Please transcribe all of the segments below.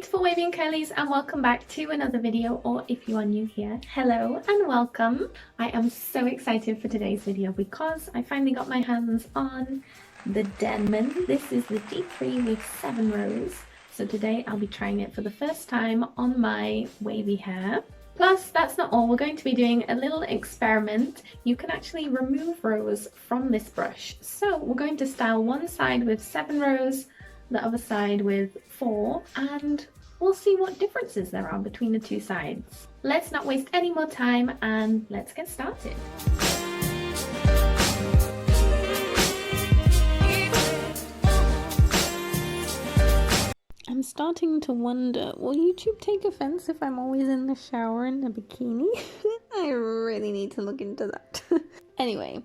beautiful wavy and curlies, and welcome back to another video, or if you are new here, hello and welcome. I am so excited for today's video because I finally got my hands on the Denman. This is the D3 with 7 rows. So today I'll be trying it for the first time on my wavy hair. Plus, that's not all. We're going to be doing a little experiment. You can actually remove rows from this brush. So we're going to style one side with 7 rows, the other side with 4, and we'll see what differences there are between the two sides. Let's not waste any more time and let's get started. I'm starting to wonder, will YouTube take offense if I'm always in the shower in a bikini? I really need to look into that. Anyway,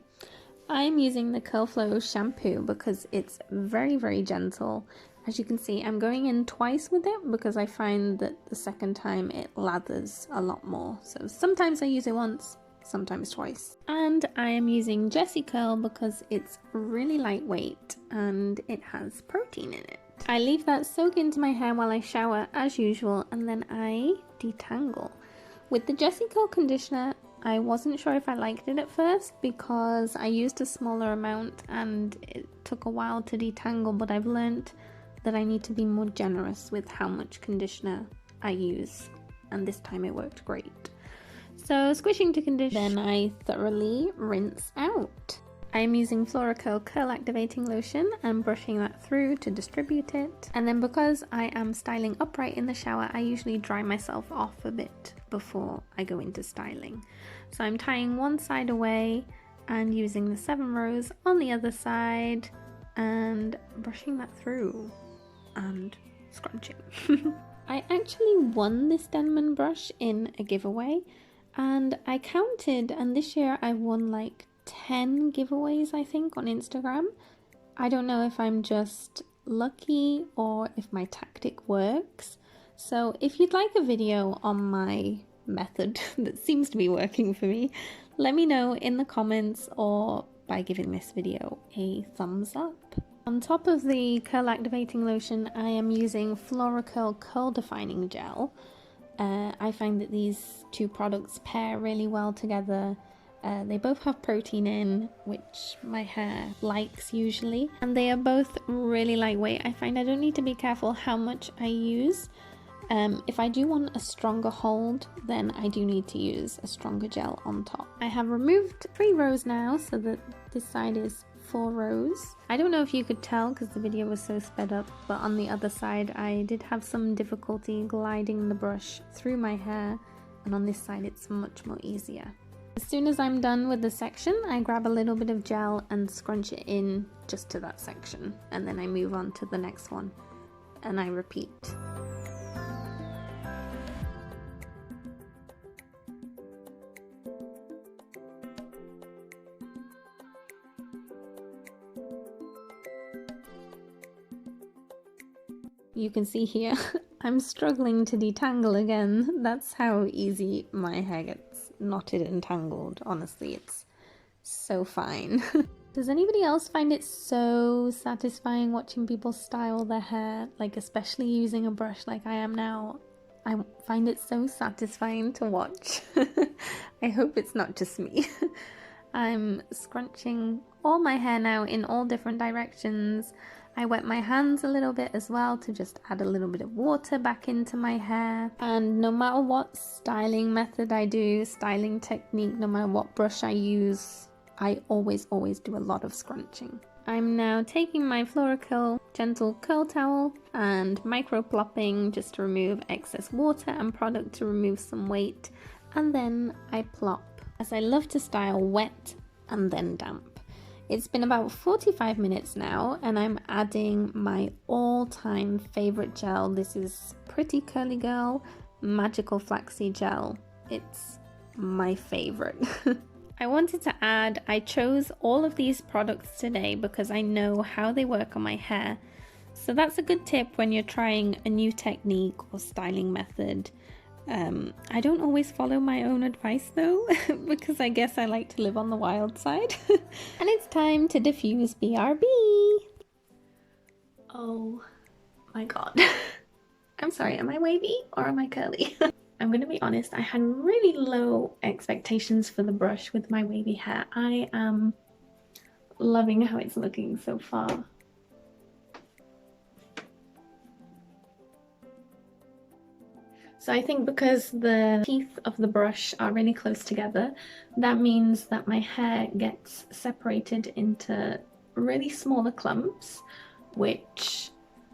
I'm using the Curlflow shampoo because it's very gentle. As you can see, I'm going in twice with it because I find that the second time it lathers a lot more. So sometimes I use it once, sometimes twice. And I am using Jessie Curl because it's really lightweight and it has protein in it. I leave that soak into my hair while I shower as usual, and then I detangle. With the Jessie Curl conditioner, I wasn't sure if I liked it at first because I used a smaller amount and it took a while to detangle, but I've learned that I need to be more generous with how much conditioner I use, and this time it worked great. So squishing to condition, then I thoroughly rinse out. I am using FloraCurl Curl Activating Lotion and brushing that through to distribute it. And then because I am styling upright in the shower, I usually dry myself off a bit before I go into styling. So I'm tying one side away and using the 7 rows on the other side and brushing that through and scrunching. I actually won this Denman brush in a giveaway and I counted, and this year I won like 10 giveaways I think on Instagram. I don't know if I'm just lucky or if my tactic works. So if you'd like a video on my method that seems to be working for me, let me know in the comments or by giving this video a thumbs up. On top of the curl activating lotion, I am using FloraCurl Curl Defining Gel. I find that these two products pair really well together. They both have protein in, which my hair likes usually, and they are both really lightweight. I find I don't need to be careful how much I use. If I do want a stronger hold, then I do need to use a stronger gel on top. I have removed 3 rows now, so that this side is 4 rows. I don't know if you could tell because the video was so sped up, but on the other side I did have some difficulty gliding the brush through my hair, and on this side it's much more easier. As soon as I'm done with the section, I grab a little bit of gel and scrunch it in just to that section, and then I move on to the next one, and I repeat. You can see here, I'm struggling to detangle again. That's how easy my hair gets knotted and tangled. Honestly, it's so fine. Does anybody else find it so satisfying watching people style their hair, like especially using a brush like I am now? I find it so satisfying to watch. I hope it's not just me. I'm scrunching all my hair now in all different directions. I wet my hands a little bit as well to just add a little bit of water back into my hair. And no matter what styling method I do, styling technique, no matter what brush I use, I always do a lot of scrunching. I'm now taking my FloraCurl Gentle Curl Towel and micro plopping just to remove excess water and product to remove some weight. And then I plop, as I love to style wet and then damp. It's been about 45 minutes now, and I'm adding my all-time favorite gel. This is Pretty Curly Girl Magical Flaxseed Gel. It's my favorite. I wanted to add, I chose all of these products today because I know how they work on my hair. So that's a good tip when you're trying a new technique or styling method. I don't always follow my own advice though, because I guess I like to live on the wild side. And it's time to diffuse BRB. Oh my god. I'm sorry, am I wavy or am I curly? I'm gonna be honest, I had really low expectations for the brush with my wavy hair. I am loving how it's looking so far. So I think because the teeth of the brush are really close together, that means that my hair gets separated into really smaller clumps, which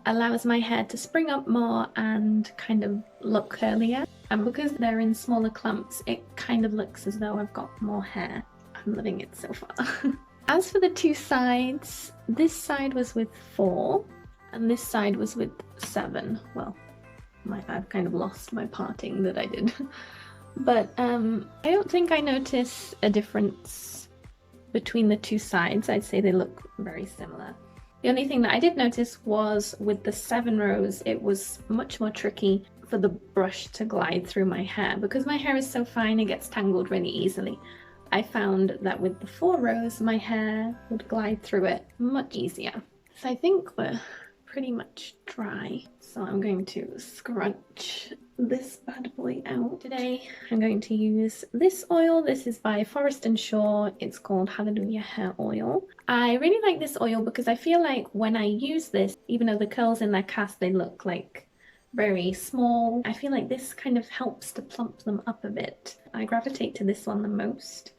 allows my hair to spring up more and kind of look curlier. And because they're in smaller clumps, it kind of looks as though I've got more hair. I'm loving it so far. As for the two sides, this side was with 4 and this side was with 7. Well, I've kind of lost my parting that I did. But I don't think I notice a difference between the two sides. I'd say they look very similar. The only thing that I did notice was with the 7 rows, it was much more tricky for the brush to glide through my hair. Because my hair is so fine, it gets tangled really easily. I found that with the 4 rows, my hair would glide through it much easier. So I think we're pretty much dry. So I'm going to scrunch this bad boy out. Today I'm going to use this oil. This is by Forest & Shaw. It's called Hallelujah Hair Oil. I really like this oil because I feel like when I use this, even though the curls in their cast, they look like very small, I feel like this kind of helps to plump them up a bit. I gravitate to this one the most.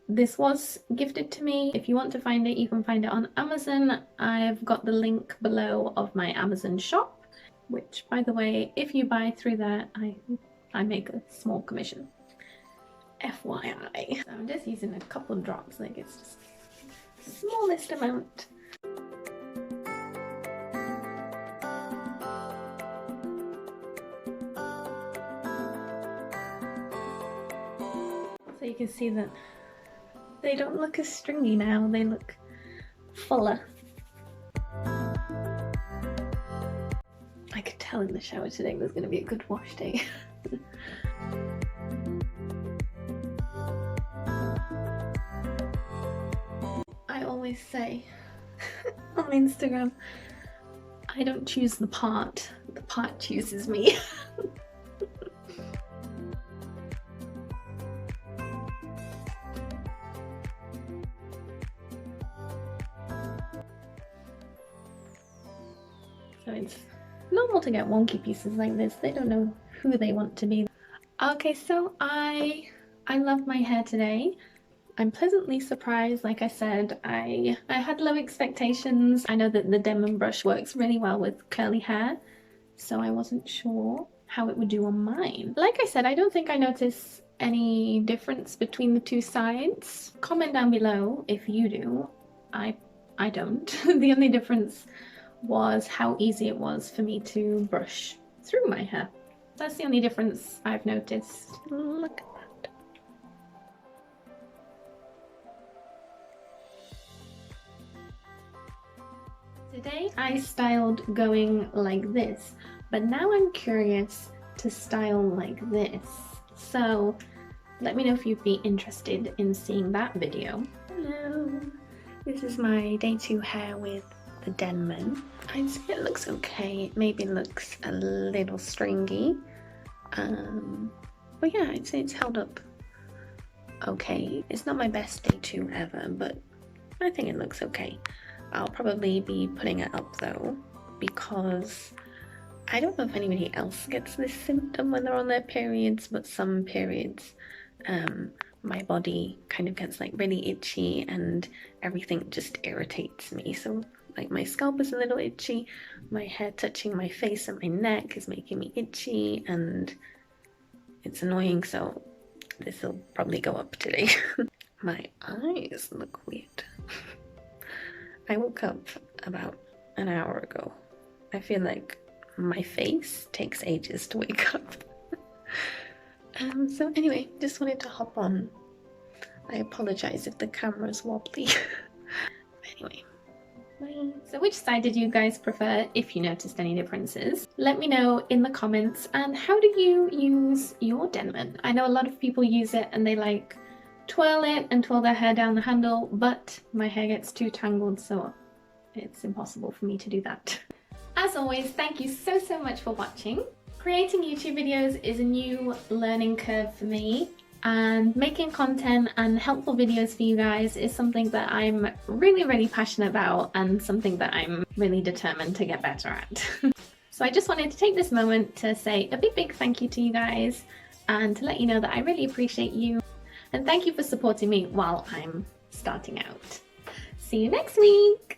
This was gifted to me. If you want to find it, you can find it on Amazon. I've got the link below of my Amazon shop, which, by the way, if you buy through there, I make a small commission. FYI. So I'm just using a couple drops, like it's just the smallest amount. So you can see that they don't look as stringy now, they look fuller. I could tell in the shower today was going to be a good wash day. I always say on Instagram, I don't choose the part chooses me. So it's normal to get wonky pieces like this. They don't know who they want to be. Okay, so I love my hair today. I'm pleasantly surprised. Like I said, I had low expectations. I know that the Denman brush works really well with curly hair, so I wasn't sure how it would do on mine. Like I said, I don't think I notice any difference between the two sides. Comment down below if you do. I don't. The only difference was how easy it was for me to brush through my hair. That's the only difference I've noticed. Look at that. Today I styled going like this, but now I'm curious to style like this. So let me know if you'd be interested in seeing that video. Hello, this is my day 2 hair with the Denman. I'd say it looks okay. It maybe looks a little stringy. But yeah, I'd say it's held up okay. It's not my best day 2 ever, but I think it looks okay. I'll probably be putting it up though, because I don't know if anybody else gets this symptom when they're on their periods, but some periods my body kind of gets like really itchy and everything just irritates me. So like my scalp is a little itchy, my hair touching my face and my neck is making me itchy and it's annoying, so this will probably go up today. My eyes look weird. I woke up about an hour ago. I feel like my face takes ages to wake up. So anyway, just wanted to hop on. I apologize if the camera's wobbly. Anyway. Bye. So which side did you guys prefer, if you noticed any differences? Let me know in the comments. And how do you use your Denman? I know a lot of people use it and they like twirl it and twirl their hair down the handle, but my hair gets too tangled, so it's impossible for me to do that. As always, thank you so much for watching. Creating YouTube videos is a new learning curve for me, and making content and helpful videos for you guys is something that I'm really passionate about and something that I'm really determined to get better at. So I just wanted to take this moment to say a big thank you to you guys and to let you know that I really appreciate you, and thank you for supporting me while I'm starting out. See you next week!